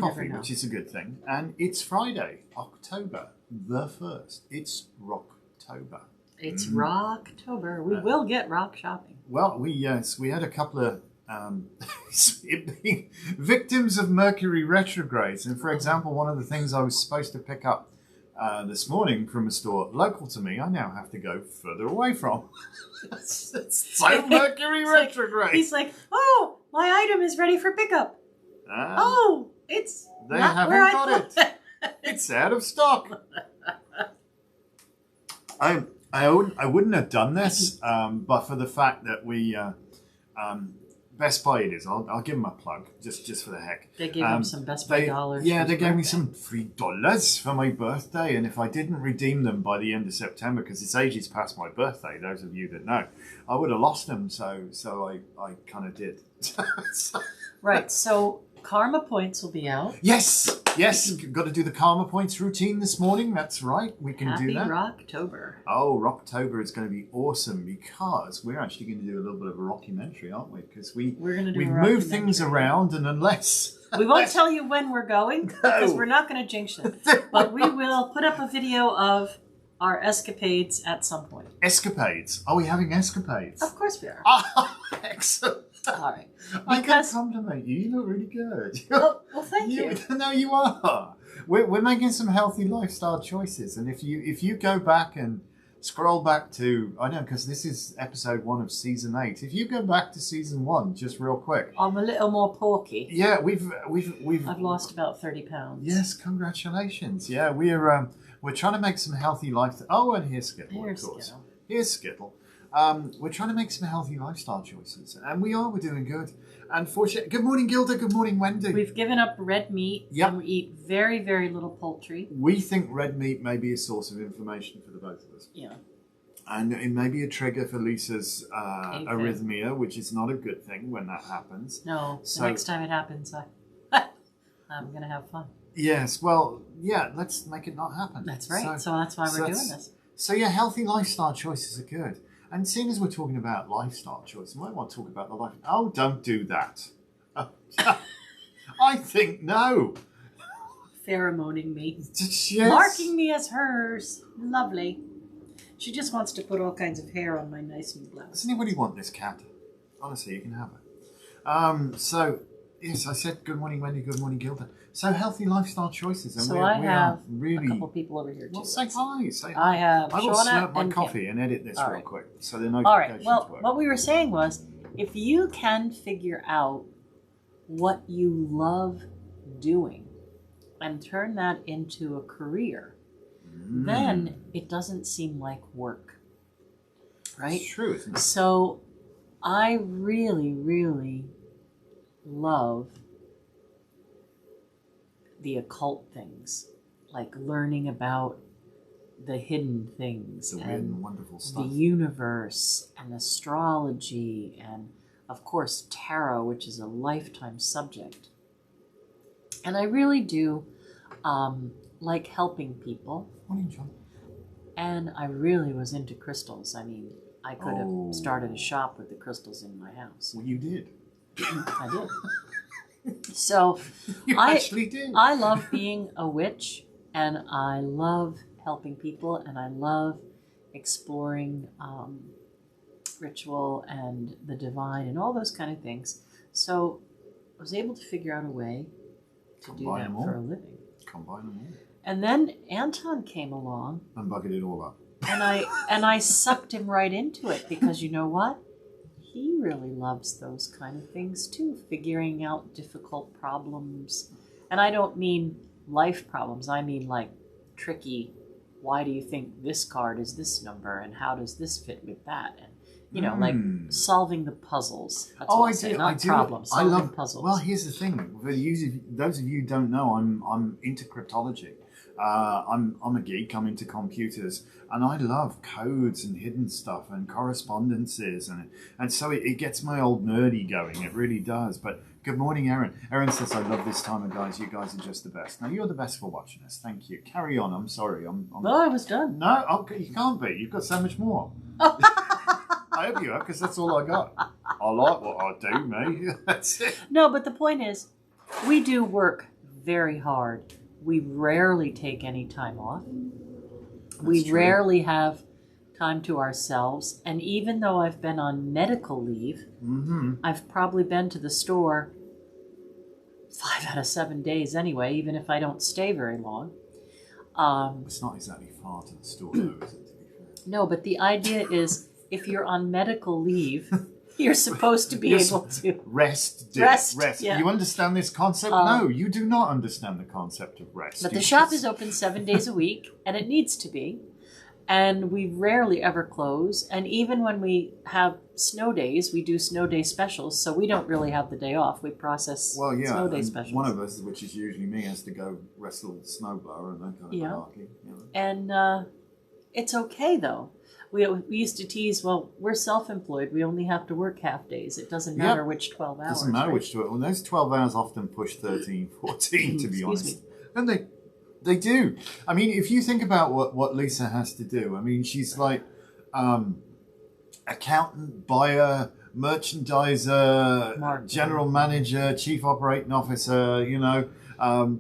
coffee, which is a good thing. And it's Friday, October the 1st. It's Rocktober. It's Rocktober. We will get rock shopping. Well, we had a couple of victims of Mercury retrogrades. And for example, one of the things I was supposed to pick up this morning from a store local to me, I now have to go further away from. It's so Mercury retrograde. He's like, oh, my item is ready for pickup. It's they not haven't where got it. It's out of stock. I wouldn't have done this, but for the fact that we Best Buy it is. I'll give them a plug just for the heck. They gave him some Best Buy dollars. Yeah, they gave me some $3 for my birthday, and if I didn't redeem them by the end of September, because it's ages past my birthday, those of you that know, I would have lost them. So I kind of did. Right. So Karma Points will be out. Yes. Got to do the Karma Points routine this morning. That's right. We can do that. Happy Rocktober. Oh, Rocktober is going to be awesome because we're actually going to do a little bit of a rockumentary, aren't we? Because we've moved things around, and unless we won't tell you when we're going because we're not going to jinx it, but we will put up a video of our escapades at some point. Escapades? Are we having escapades? Of course we are. Oh, excellent. All right. I can compliment you. You look really good. Well, thank you. No, you are. We're making some healthy lifestyle choices, and if you go back and scroll back to, I know because this is episode 1 of season 8. If you go back to season 1, just real quick, I'm a little more porky. Yeah, we've I've lost about 30 pounds. Yes, congratulations. Yeah, we're trying to make some healthy lifestyle. Oh, and here's Skittle, of course. Here's Skittle. We're trying to make some healthy lifestyle choices, and we're doing good. Unfortunately, good morning, Gilda. Good morning, Wendy. We've given up red meat, and we eat very, very little poultry. We think red meat may be a source of inflammation for the both of us. Yeah. And it may be a trigger for Lisa's arrhythmia, which is not a good thing when that happens. No, the next time it happens, I'm going to have fun. Yes, well, yeah, let's make it not happen. That's right. So that's why we're doing this. So yeah, healthy lifestyle choices are good. And seeing as we're talking about lifestyle choice, we might want to talk about the life. Oh, don't do that. I think no. Pheromoning me. Yes. Marking me as hers. Lovely. She just wants to put all kinds of hair on my nice new blouse. Does anybody want this cat? Honestly, you can have it. So, yes, I said good morning, Wendy. Good morning, Gilda. So, healthy lifestyle choices. And so I have really, a couple people over here, too. Well, say hi. Say hi. I have I will Shauna slurp my and coffee Kim. and edit this real quick so the notifications all right. Well, work. what we were saying was, if you can figure out what you love doing and turn that into a career, then it doesn't seem like work. Right? It's true, isn't it? So I really, really love the occult things, like learning about the hidden things, the weird and wonderful stuff, the universe and astrology, and of course tarot, which is a lifetime subject. And I really do like helping people. Morning, John. And I really was into crystals. I mean, I could have started a shop with the crystals in my house. Well, you did. I did. So you actually did. I love being a witch, and I love helping people, and I love exploring ritual and the divine and all those kind of things. So I was able to figure out a way to do that for a living. Combine them all. And then Anton came along and bucketed it all up. And I sucked him right into it because you know what? He really loves those kind of things too, figuring out difficult problems. And I don't mean life problems. I mean like tricky, why do you think this card is this number and how does this fit with that? And you know, like solving the puzzles. That's what I say, not problems. I love puzzles. Well, here's the thing. For those of you who don't know, I'm into cryptology. I'm a geek. I'm into computers, and I love codes and hidden stuff and correspondences, and so it gets my old nerdy going. It really does. But good morning, Erin. Erin says, "I love this time of guys. You guys are just the best." Now you're the best for watching us. Thank you. Carry on. I'm sorry. No, I was done. No, okay, you can't be. You've got so much more. I hope you have, because that's all I got. I like what I do, mate. That's it. No, but the point is, we do work very hard. We rarely take any time off. We true. rarely have time to ourselves. And even though I've been on medical leave, I've probably been to the store 5 out of 7 days anyway, even if I don't stay very long. It's not exactly far to the store, though, is it, to be fair? No, but the idea is if you're on medical leave, you're supposed to be able to rest. Yeah. You understand this concept? No, you do not understand the concept of rest. But the shop is open 7 days a week, and it needs to be. And we rarely ever close. And even when we have snow days, we do snow day specials. So we don't really have the day off. We process snow day specials. One of us, which is usually me, has to go wrestle the snowblower and that kind of malarkey. And it's okay, though. We used to tease, well, we're self-employed. We only have to work half days. It doesn't matter which 12 hours. It doesn't matter which 12. Well, those 12 hours often push 13, 14, to be honest. And they do. I mean, if you think about what Lisa has to do, I mean, she's like accountant, buyer, merchandiser, general manager, chief operating officer,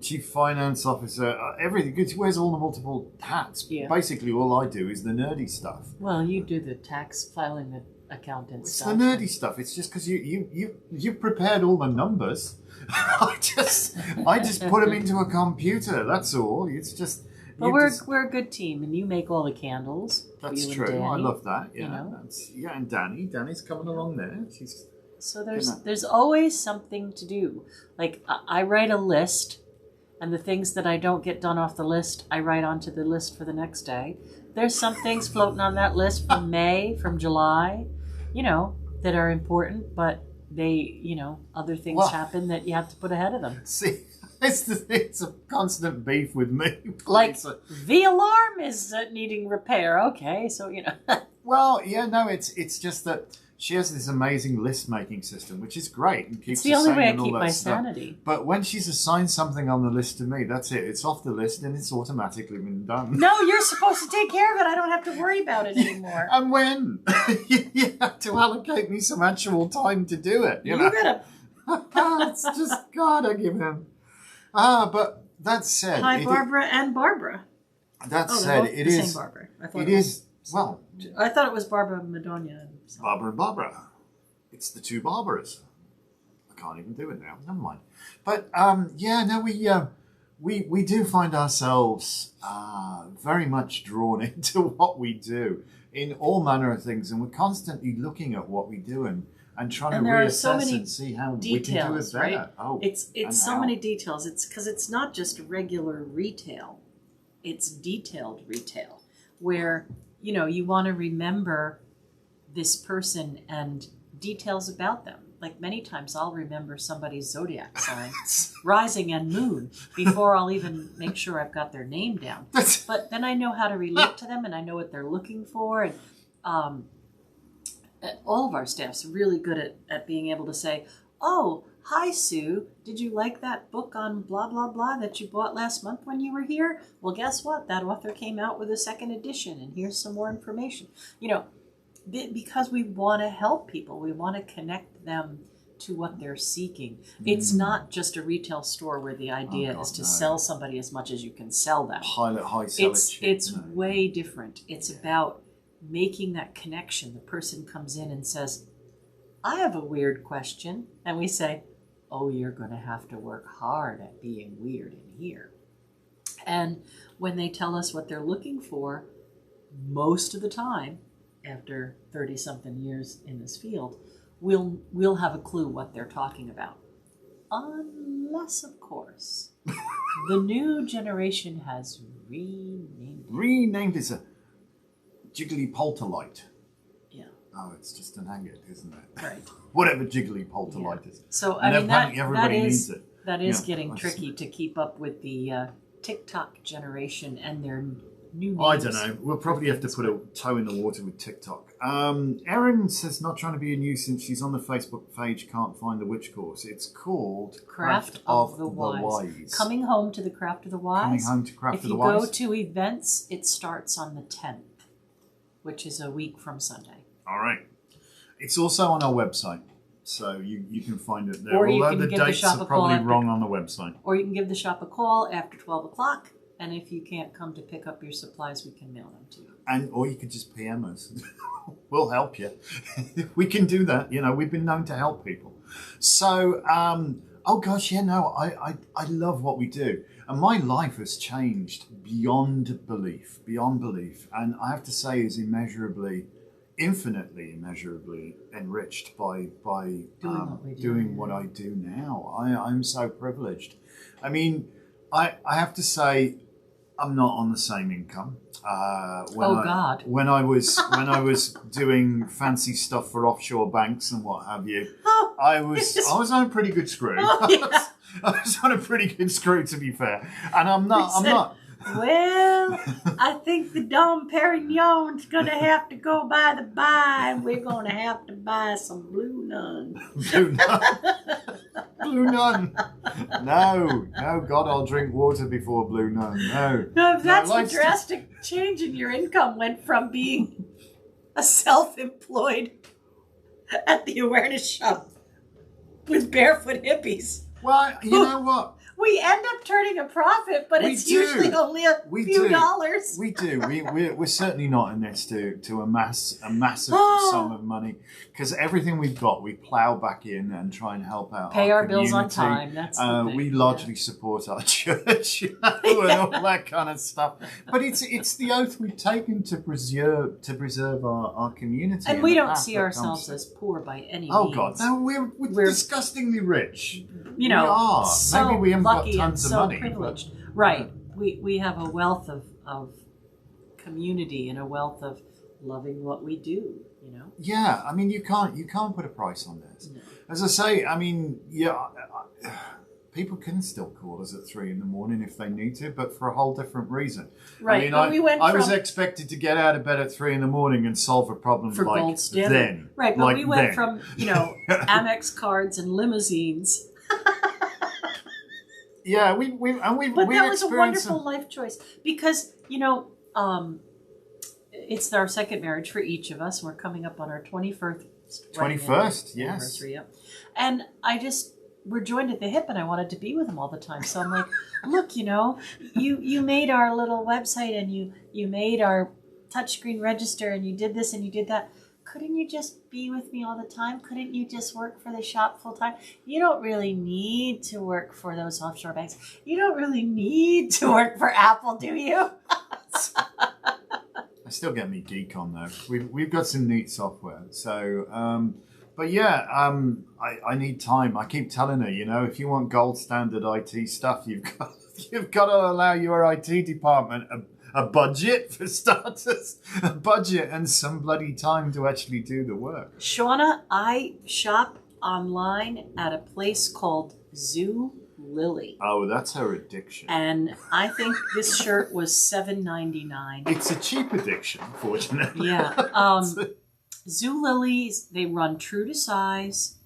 chief finance officer, everything. She wears all the multiple hats. Yeah. Basically, all I do is the nerdy stuff. Well, you do the tax filing, the accountant stuff. It's the nerdy stuff. It's just because you've prepared all the numbers. I just put them into a computer. That's all. It's just. But we're a good team, and you make all the candles. That's true. I love that. Yeah, and Danny's coming along there. So there's always something to do. Like I write a list, and the things that I don't get done off the list, I write onto the list for the next day. There's some things floating on that list from May, from July, that are important, but they, other things happen that you have to put ahead of them. See, it's a constant beef with me. Like the alarm is needing repair. Okay, so Well, yeah, no, it's just that she has this amazing list-making system, which is great. And keeps it's the only way I keep my sanity. But when she's assigned something on the list to me, that's it. It's off the list and it's automatically been done. No, you're supposed to take care of it. I don't have to worry about it anymore. And when? You have to allocate me some actual time to do it. You gotta. It's just, God, I give him. But that said... Hi, Barbara and Barbara. That said, it is... Same Barbara. It is... Well... I thought it was Barbara Madonna. Barbara and Barbara. It's the two Barbaras. I can't even do it now. Never mind. But, we do find ourselves very much drawn into what we do in all manner of things. And we're constantly looking at what we do and trying to reassess and see how we can do it better. Right? Oh, it's so many details. It's because it's not just regular retail. It's detailed retail where, you want to remember this person and details about them. Like many times I'll remember somebody's zodiac sign, rising and moon, before I'll even make sure I've got their name down. But then I know how to relate to them and I know what they're looking for. And all of our staff's really good at being able to say, oh, hi, Sue. Did you like that book on blah, blah, blah that you bought last month when you were here? Well, guess what? That author came out with a second edition and here's some more information. Because we want to help people. We want to connect them to what they're seeking. It's not just a retail store where the idea is to sell somebody as much as you can sell them. High sell It's way different. It's about making that connection. The person comes in and says, I have a weird question. And we say, oh, you're going to have to work hard at being weird in here. And when they tell us what they're looking for, most of the time, after 30-something years in this field, we'll have a clue what they're talking about. Unless, of course, the new generation has renamed it a jiggly polterlight. Yeah. Oh, it's just an agate, isn't it? Right. Whatever jiggly polterlight is. So, everybody needs it. That is getting tricky to keep up with the TikTok generation and their new names. I don't know. We'll probably have to put a toe in the water with TikTok. Erin says not trying to be a nuisance. She's on the Facebook page. Can't find the witch course. It's called Craft of the Wise. Coming home to the Craft of the Wise. Coming home to Craft of the If Wise. you go to events, it starts on the 10th, which is a week from Sunday. All right. It's also on our website. So you can find it there. Or you Although can the give the dates shop are a call probably after- wrong on the website. Or you can give the shop a call after 12 o'clock, and if you can't come to pick up your supplies, we can mail them to you. Or you could just PM us. We'll help you. We can do that. We've been known to help people. So, oh gosh, I love what we do. And my life has changed beyond belief. And I have to say is infinitely immeasurably enriched by doing what I do now. I'm so privileged. I mean, I have to say, I'm not on the same income. God! When I was doing fancy stuff for offshore banks and what have you, I was on a pretty good screw. Oh, yeah. I was on a pretty good screw, to be fair. And I'm not. Well, I think the Dom Perignon's going to have to go by the by, and we're going to have to buy some Blue Nun. Blue Nun. No, God, I'll drink water before Blue Nun. No, that's the drastic change in your income went from being a self-employed at the awareness shop with barefoot hippies. Well, you know what? We end up turning a profit, but it's usually only a few dollars. We do. We're certainly not in this to amass a massive sum of money, because everything we've got, we plough back in and try and help out. Pay our community. bills on time. That's the thing. We largely support our church, and all that kind of stuff. But it's the oath we've taken to preserve our community. And we don't see ourselves as poor by any means. Oh God, no, we're disgustingly rich. We are. So maybe we haven't got lucky tons and of so money. Privileged. Right. We have a wealth of community and a wealth of loving what we do, Yeah, I mean you can't put a price on this. No. As I say, I mean, people can still call us at 3 a.m. if they need to, but for a whole different reason. Right. I mean, I was expected to get out of bed at 3 a.m. and solve a problem for like gold standard. Then. Right, but like we went then. from, Amex cards and limousines. Yeah, we've But that was a wonderful life choice because, it's our second marriage for each of us. We're coming up on our 21st. 21st, yes. Anniversary, yep. And we're joined at the hip, and I wanted to be with him all the time. So I'm like, look, you made our little website, and you made our touchscreen register, and you did this and you did that. Couldn't you just be with me all the time? Couldn't you just work for the shop full time? You don't really need to work for those offshore banks. You don't really need to work for Apple, do you? I still get me geek on though. We've got some neat software. So, but yeah, I need time. I keep telling her, if you want gold standard IT stuff, you've got to allow your IT department a budget for starters, a budget and some bloody time to actually do the work. Shauna, I shop online at a place called Zoo Lily. Oh, that's her addiction. And I think this shirt was $7.99. It's a cheap addiction, fortunately. Yeah. Zoo Lilies, they run true to size.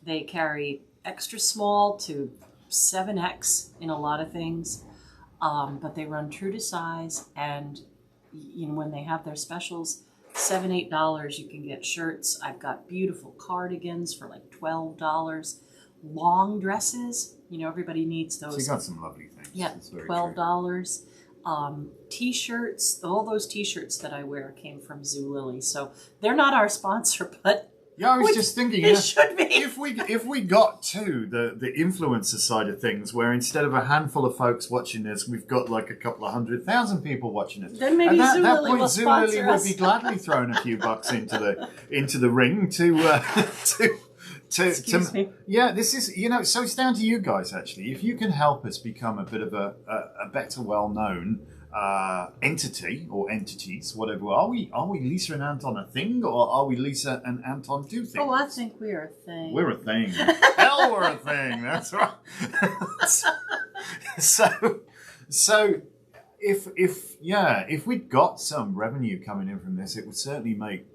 They carry extra small to 7X in a lot of things. But they run true to size, and when they have their specials, $7, $8, you can get shirts. I've got beautiful cardigans for like $12. Long dresses, everybody needs those. So you got some lovely things. Yeah, $12. T-shirts, all those T-shirts that I wear came from Zoo Lily. So they're not our sponsor, but yeah, I was just thinking, it should be. If we got to the influencer side of things, where instead of a handful of folks watching this, we've got like a couple of 100,000 people watching it. Then maybe at that Lily point, will Zoo Lily sponsor would us. be gladly throwing a few bucks into the ring to Excuse me. Yeah, this is so it's down to you guys actually. If you can help us become a bit of a better, well-known entity or entities, whatever. Are we Lisa and Anton a thing, or are we Lisa and Anton do things? Oh, I think we're a thing. We're a thing. Hell, we're a thing. That's right. So if we'd got some revenue coming in from this, it would certainly make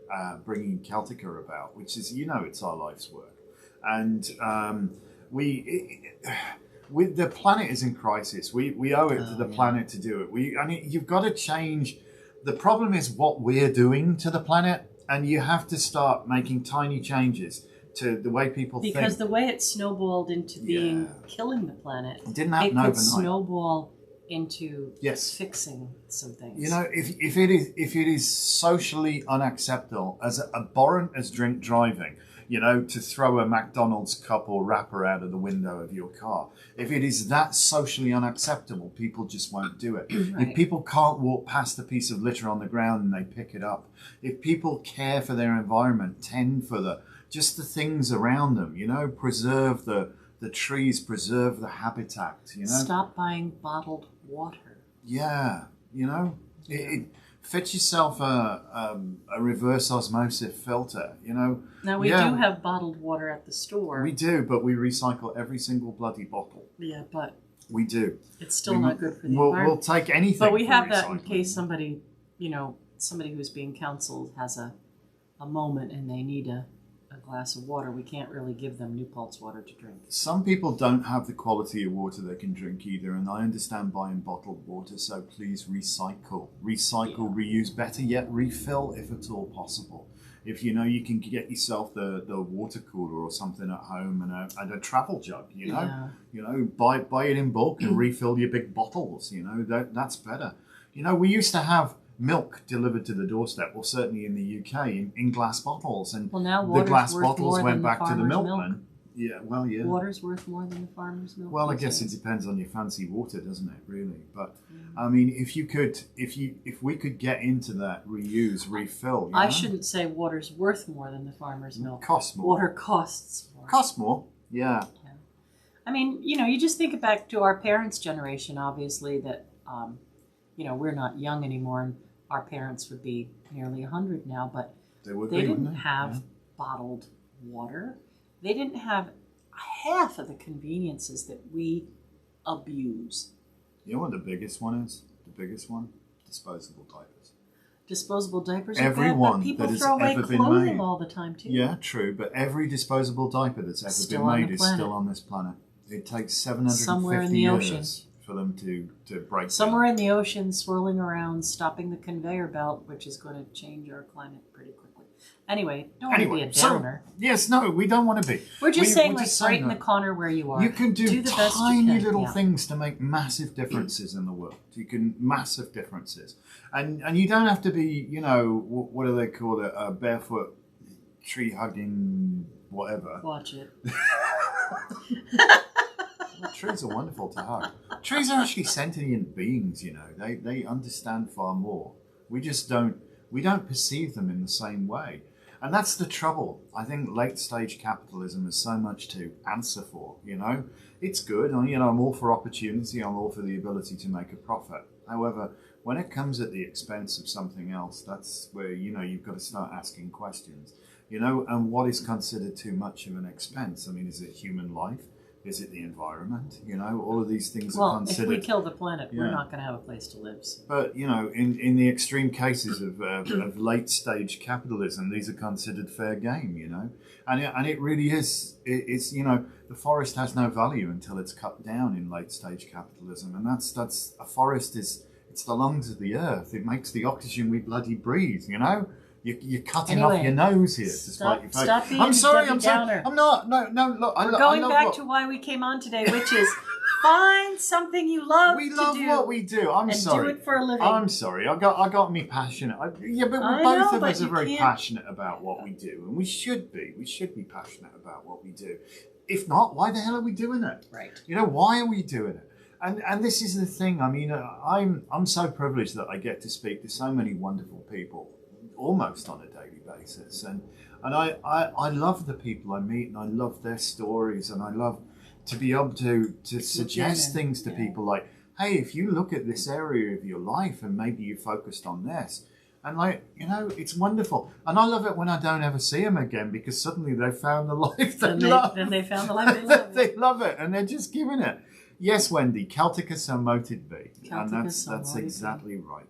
bringing Celtica about, which is it's our life's work, and with the planet is in crisis. We owe it to the planet to do it. You've got to change. The problem is what we're doing to the planet, and you have to start making tiny changes. to the way people think. Because the way it snowballed into being killing the planet, it didn't happen it could overnight. snowball into Yes. fixing some things. You know, if it is socially unacceptable, as abhorrent as drink driving, you know, to throw a McDonald's cup or wrapper out of the window of your car, if it is that socially unacceptable, people just won't do it. Right. If people can't walk past a piece of litter on the ground and they pick it up, if people care for their environment, tend for the things around them, you know, preserve the trees, preserve the habitat, you know. Stop buying bottled water. Yeah, you know, fit yourself a reverse osmosis filter, you know. Now, we do have bottled water at the store. We do, but we recycle every single bloody bottle. Yeah, but we do. It's still not good for the environment. We'll take anything. But we have that recycling. in case somebody, you know, somebody who's being counseled has a moment and they need a glass of water. We can't really give them New Paltz water to drink. Some people don't have the quality of water they can drink either, and I understand buying bottled water, so please recycle, reuse, better yet refill if at all possible. If you know you can get yourself the water cooler or something at home and a travel jug, you know, buy it in bulk and refill your big bottles. You know, that's better. You know, we used to have milk delivered to the doorstep, well, certainly in the UK, in glass bottles, and now the glass bottles went back to the milkman. Yeah, well, yeah. Water's worth more than the farmer's milk. Well, I guess it depends on your fancy water, doesn't it? Really, but I mean, if we could get into that reuse, refill. I shouldn't say water's worth more than the farmer's milk. Costs more. Water costs more. Costs more. Yeah. I mean, you know, you just think back to our parents' generation. Obviously, that you know, we're not young anymore, and our parents would be nearly 100 now, but they didn't have bottled water. They didn't have half of the conveniences that we abuse. You know what the biggest one is? The biggest one? Disposable diapers. Disposable diapers are Everyone bad, but people that has throw away ever been clothing made. all the time, too. Yeah, true, but every disposable diaper that's ever Still been on made the is planet. still on this planet. It takes Somewhere in 750 the years ocean. for them to break Somewhere down. in the ocean, swirling around, stopping the conveyor belt, which is going to change our climate pretty quickly. Anyway, don't want to be a downer. Yes, no, we don't want to be. We're just saying, we're like, right in the corner where you are. You can do the best you tiny can. little things to make massive differences in the world. Massive differences. And you don't have to be, you know, what do they call it? A barefoot, tree-hugging, whatever. Watch it. Well, trees are wonderful to hug. Trees are actually sentient beings, you know. They understand far more. We don't perceive them in the same way. And that's the trouble. I think late stage capitalism has so much to answer for, you know. It's good. You know, I'm all for opportunity. I'm all for the ability to make a profit. However, when it comes at the expense of something else, that's where, you know, you've got to start asking questions. You know, and what is considered too much of an expense? I mean, is it human life? Is it the environment? You know, all of these things are considered. Well, if we kill the planet, we're not going to have a place to live. So. But, you know, in the extreme cases of late-stage capitalism, these are considered fair game, you know. And it really is. It's, you know, the forest has no value until it's cut down in late-stage capitalism. And that's a forest it's the lungs of the earth. It makes the oxygen we bloody breathe, you know. You're cutting off your nose here to spite your face. Stop being I'm sorry. downer. I'm not. No. Look, we're going back to why we came on today, which is find something you love. We love what we do. I'm sorry. Do it for a living. I'm sorry. I got me passionate. But both of us are very passionate about what we do, and we should be. We should be passionate about what we do. If not, why the hell are we doing it? Right. You know, why are we doing it? And this is the thing. I mean, I'm so privileged that I get to speak to so many wonderful people, almost on a daily basis, and I love the people I meet, and I love their stories, and I love to be able to suggest things to people like, hey, if you look at this area of your life and maybe you focused on this, and like, you know, it's wonderful. And I love it when I don't ever see them again, because suddenly they've found the life they love. Then they found the life they love. They love it, and they're just giving it. Yes, Wendy, Celtica sum moted be, and that's exactly right.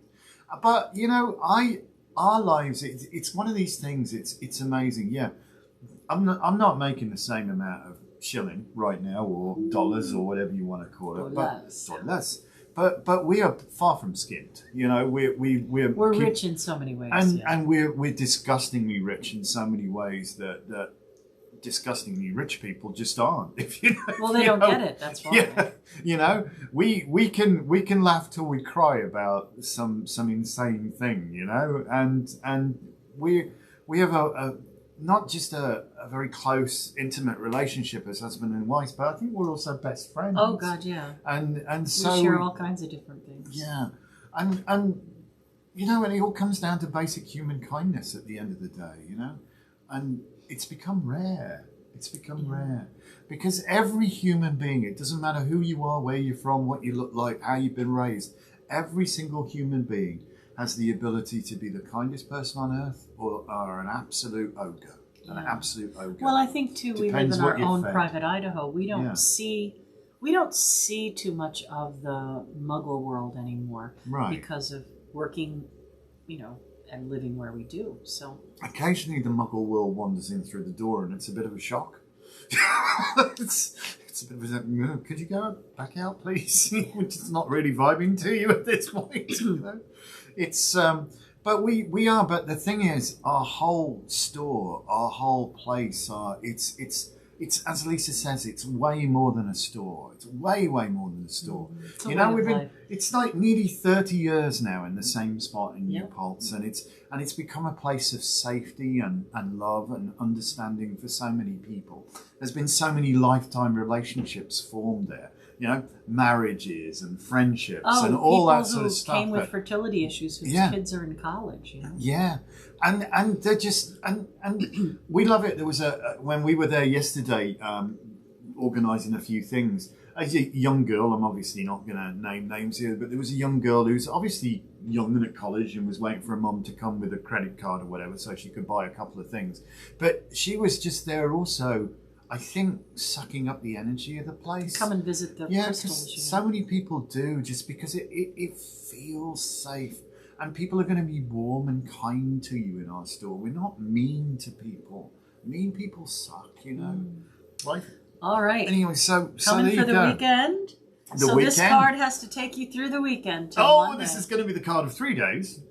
But you know, our lives, it's one of these things. It's amazing. Yeah, I'm not making the same amount of shilling right now, or dollars, or whatever you want to call it. Dollars. But we are far from skint. You know, we're rich in so many ways, and we're disgustingly rich in so many ways that disgustingly rich people just aren't. If you know, Well, they don't get it. That's why. Yeah, you know, we can laugh till we cry about some insane thing, you know, and we have a not just a very close, intimate relationship as husband and wife, but I think we're also best friends. Oh God, yeah. And so we share all kinds of different things. Yeah, and you know, and it all comes down to basic human kindness at the end of the day, you know, and it's become rare. It's become rare because every human being, it doesn't matter who you are, where you're from, what you look like, how you've been raised, every single human being has the ability to be the kindest person on earth or an absolute ogre. An absolute ogre. Well, I think too, we live in our own private Idaho. We don't see too much of the Muggle world anymore, right? Because of working, and living where we do. So occasionally the Muggle world wanders in through the door, and it's a bit of a shock. it's a bit of a, could you go back out, please? Which is not really vibing to you at this point. You know? It's but we are. But the thing is, our whole store, our whole place, it's as Lisa says, it's way more than a store. It's way more than a store. You know, it's like nearly 30 years now in the same spot in New Paltz, and it's become a place of safety and love and understanding for so many people. There's been so many lifetime relationships formed there. You know, marriages and friendships and all that sort of stuff. Came with fertility issues whose kids are in college. You know? Yeah, and they're just and we love it. There was when we were there yesterday, organising a few things. As a young girl, I'm obviously not going to name names here, but there was a young girl who's obviously young and at college and was waiting for her mum to come with a credit card or whatever so she could buy a couple of things. But she was just there also, I think, sucking up the energy of the place. Come and visit the crystals. So many people do, just because it feels safe. And people are going to be warm and kind to you in our store. We're not mean to people. Mean people suck, you know. Right? All right. Anyway, so coming for the weekend. This card has to take you through the weekend. Monday. This is going to be the card of 3 days.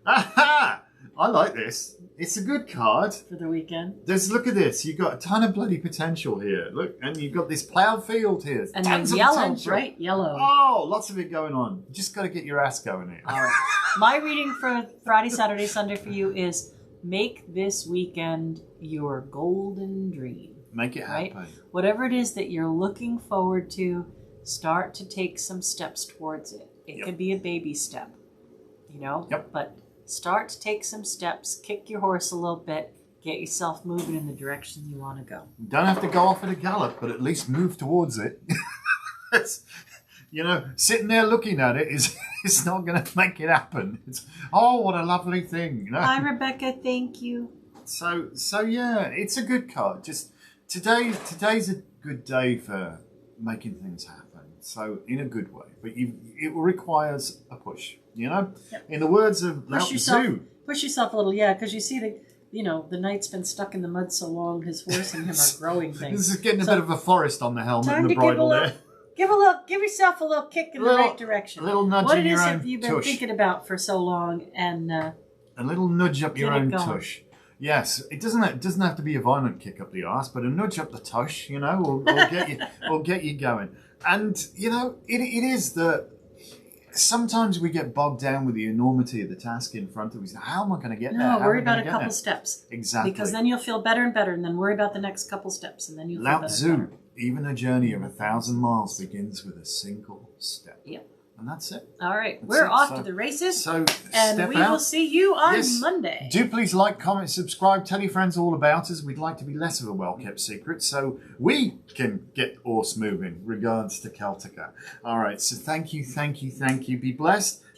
Aha! I like this. It's a good card. For the weekend. Look at this. You've got a ton of bloody potential here. Look, and you've got this ploughed field here. And then yellow, right? Yellow. Oh, lots of it going on. You just got to get your ass going here. All right. My reading for Friday, Saturday, Sunday for you is make this weekend your golden dream. Make it happen. Right? Whatever it is that you're looking forward to, start to take some steps towards it. It could be a baby step, but start to take some steps, kick your horse a little bit, get yourself moving in the direction you want to go. You don't have to go off at a gallop, but at least move towards it. Sitting there looking at it is not going to make it happen. It's, what a lovely thing. Hi, Rebecca. Thank you. So yeah, it's a good card. Just today's a good day for making things happen. So in a good way, but it requires a push. In the words of Lao Tzu, push yourself a little, because you see the knight's been stuck in the mud so long, his horse and him are growing things. This is getting a bit of a forest on the helmet and the bridle there. Give yourself a little kick in the right direction. A little nudge in your own tush. What it is you've been thinking about for so long, and a little nudge up your own tush. Yes, it doesn't have to be a violent kick up the arse, but a nudge up the tush, will get you going. And it is that sometimes we get bogged down with the enormity of the task in front of us. How am I going to get there? No, worry about a couple steps. Exactly. Because then you'll feel better and better, and then worry about the next couple steps, and then you'll feel better and better. Even a journey of 1,000 miles begins with a single step. Yep. And that's it. All right. We're off to the races. And we will see you on Monday. Do please like, comment, subscribe, tell your friends all about us. We'd like to be less of a well-kept secret so we can get horse moving. Regards to Celtica. All right. So thank you. Be blessed.